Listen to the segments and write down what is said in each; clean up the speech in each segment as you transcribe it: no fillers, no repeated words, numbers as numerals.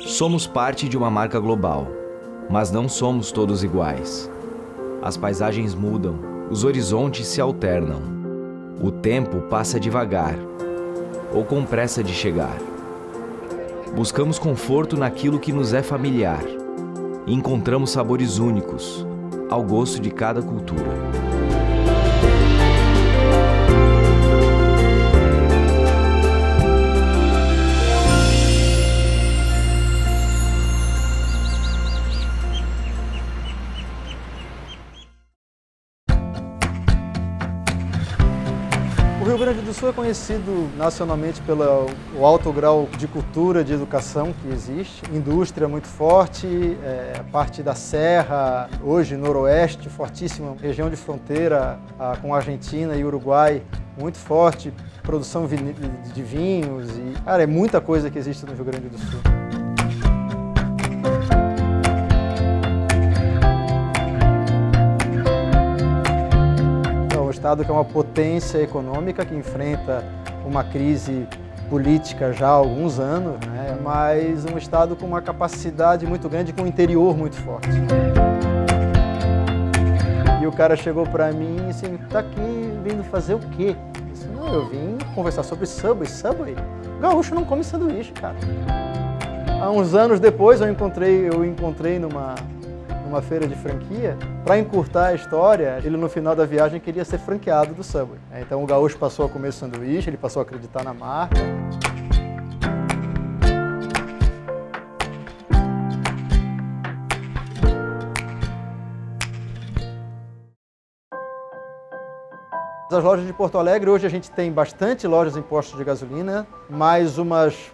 Somos parte de uma marca global, mas não somos todos iguais. As paisagens mudam, os horizontes se alternam. O tempo passa devagar, ou com pressa de chegar. Buscamos conforto naquilo que nos é familiar e encontramos sabores únicos, ao gosto de cada cultura. O Rio Grande do Sul é conhecido nacionalmente pelo alto grau de cultura, de educação que existe, indústria muito forte, a parte da serra, hoje noroeste, fortíssima, região de fronteira com a Argentina e Uruguai, muito forte, produção de vinhos, e, cara, é muita coisa que existe no Rio Grande do Sul. Estado que é uma potência econômica que enfrenta uma crise política já há alguns anos, né? Mas um estado com uma capacidade muito grande, com um interior muito forte. E o cara chegou para mim e disse, tá aqui vindo fazer o quê? Eu disse, não, eu vim conversar sobre Subway. Subway? O gaúcho não come sanduíche, cara. Há uns anos depois eu encontrei numa feira de franquia. Para encurtar a história, ele no final da viagem queria ser franqueado do Subway. Então o gaúcho passou a comer sanduíche, ele passou a acreditar na marca. As lojas de Porto Alegre, hoje a gente tem bastante lojas em postos de gasolina, mais umas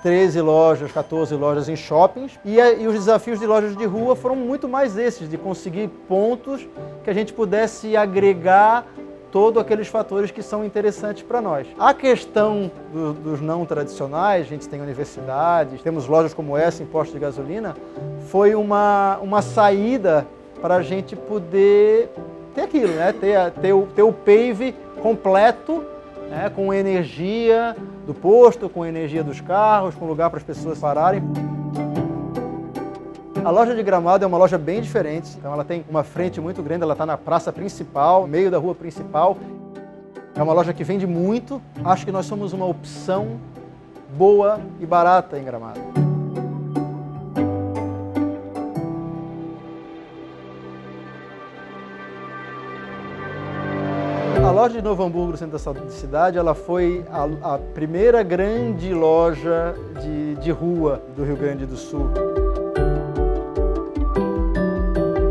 13 lojas, 14 lojas em shoppings, e os desafios de lojas de rua foram muito mais esses, de conseguir pontos que a gente pudesse agregar todos aqueles fatores que são interessantes para nós. A questão dos não tradicionais, a gente tem universidades, temos lojas como essa em postos de gasolina, foi uma saída para a gente poder ter aquilo, né? ter o PAVE completo, né? Com energia do posto, com energia dos carros, com lugar para as pessoas pararem. A loja de Gramado é uma loja bem diferente, então ela tem uma frente muito grande, ela está na praça principal, no meio da rua principal. É uma loja que vende muito, acho que nós somos uma opção boa e barata em Gramado. A loja de Novo Hamburgo, no centro da cidade, ela foi a primeira grande loja de rua do Rio Grande do Sul.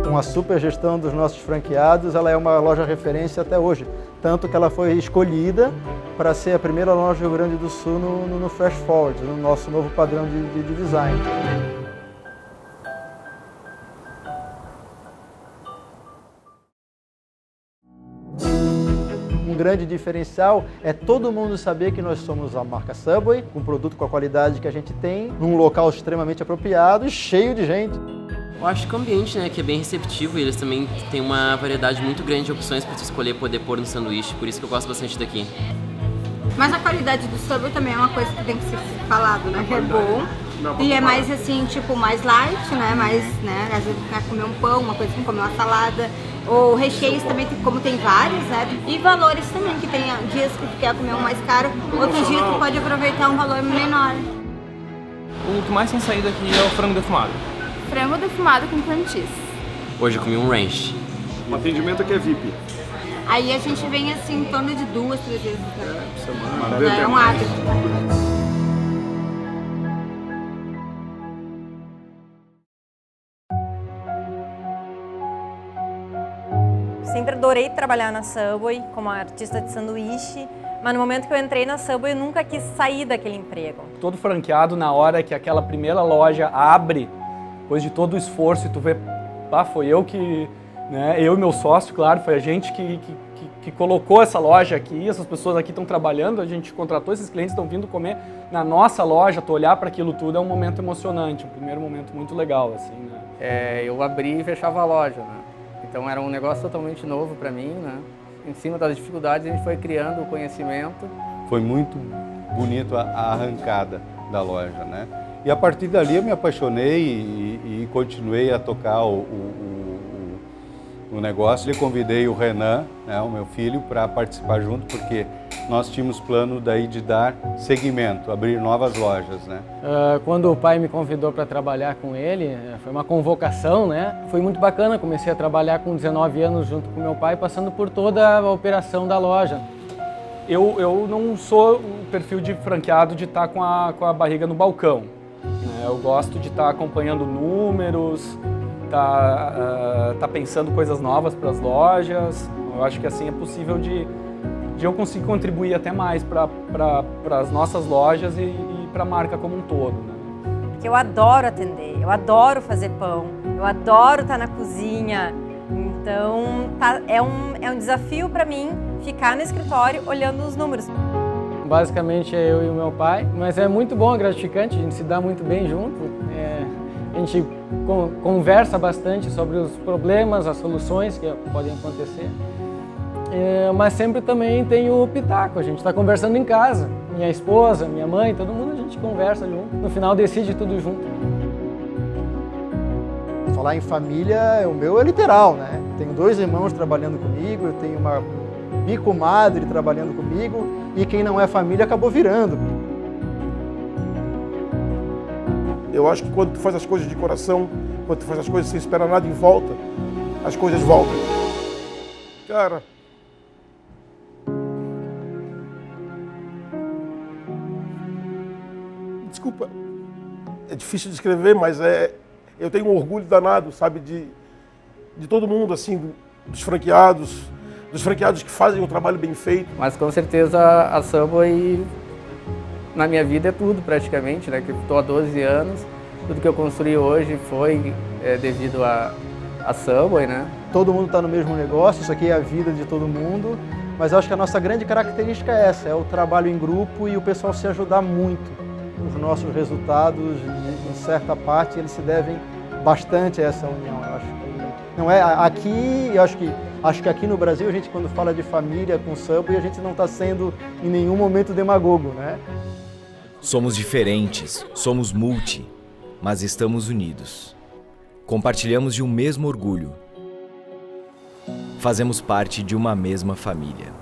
Com a super gestão dos nossos franqueados, ela é uma loja referência até hoje. Tanto que ela foi escolhida para ser a primeira loja do Rio Grande do Sul no Fresh Forward, no nosso novo padrão de design. Um grande diferencial é todo mundo saber que nós somos a marca Subway, um produto com a qualidade que a gente tem, num local extremamente apropriado e cheio de gente. Eu acho que o ambiente, né, que é bem receptivo, e eles também têm uma variedade muito grande de opções para você escolher poder pôr no sanduíche, por isso que eu gosto bastante daqui. Mas a qualidade do Subway também é uma coisa que tem que ser falado, né, que é bom. E é mais assim, tipo, mais light, né, mais, né, às vezes quer comer um pão, uma coisa assim, comer uma salada. Ou recheios também, como tem vários, né? E valores também, que tem dias que tu quer comer um mais caro, outros dias tu pode aproveitar um valor menor. O que mais tem saído aqui é o frango defumado. Frango defumado com cream cheese. Hoje eu comi um ranch. Um atendimento aqui é VIP. Aí a gente vem assim, em torno de 2, 3 vezes por semana. É um hábito. Sempre adorei trabalhar na Subway como artista de sanduíche, mas no momento que eu entrei na Subway eu nunca quis sair daquele emprego. Todo franqueado, na hora que aquela primeira loja abre, depois de todo o esforço, e tu vê, foi eu que, né, eu e meu sócio, claro, foi a gente que colocou essa loja aqui, essas pessoas aqui estão trabalhando, a gente contratou esses clientes, estão vindo comer na nossa loja, tu olhar para aquilo tudo é um momento emocionante, um primeiro momento muito legal, assim, né? Eu abri e fechava a loja, né? Então era um negócio totalmente novo para mim, né? Em cima das dificuldades a gente foi criando o conhecimento. Foi muito bonito a arrancada da loja, né? E a partir dali eu me apaixonei e continuei a tocar o negócio. Eu convidei o Renan, né, o meu filho, para participar junto, porque nós tínhamos plano daí de dar seguimento, abrir novas lojas, né? Quando o pai me convidou para trabalhar com ele, foi uma convocação, né? Foi muito bacana, comecei a trabalhar com 19 anos junto com meu pai, passando por toda a operação da loja. Eu não sou o perfil de franqueado de estar com a barriga no balcão, né? Eu gosto de estar acompanhando números, tá pensando coisas novas para as lojas. Eu acho que assim é possível de eu conseguir contribuir até mais para as nossas lojas e para a marca como um todo, né? Porque eu adoro atender, eu adoro fazer pão, eu adoro estar na cozinha. Então é um desafio para mim ficar no escritório olhando os números. Basicamente é eu e o meu pai, mas é muito bom, é gratificante, a gente se dá muito bem junto. A gente conversa bastante sobre os problemas, as soluções que podem acontecer. Mas sempre também tem o pitaco, a gente está conversando em casa. Minha esposa, minha mãe, todo mundo a gente conversa junto. No final decide tudo junto. Falar em família, o meu é literal, né? Tenho 2 irmãos trabalhando comigo, eu tenho uma bicomadre trabalhando comigo e quem não é família acabou virando. Eu acho que quando tu faz as coisas de coração, quando tu faz as coisas sem esperar nada em volta, as coisas voltam. Cara, desculpa, é difícil de escrever, mas eu tenho um orgulho danado, sabe, de todo mundo, assim, dos franqueados que fazem um trabalho bem feito. Mas com certeza a Subway na minha vida é tudo praticamente, né? Que estou há 12 anos, tudo que eu construí hoje foi devido a Subway, né? Todo mundo está no mesmo negócio, isso aqui é a vida de todo mundo, mas acho que a nossa grande característica é essa, é o trabalho em grupo e o pessoal se ajudar muito. Os nossos resultados, em certa parte, eles se devem bastante a essa união. Eu acho que não é aqui, eu acho que aqui no Brasil a gente quando fala de família com Subway, a gente não está sendo em nenhum momento demagogo, né? Somos diferentes, somos multi, mas estamos unidos. Compartilhamos de um mesmo orgulho. Fazemos parte de uma mesma família.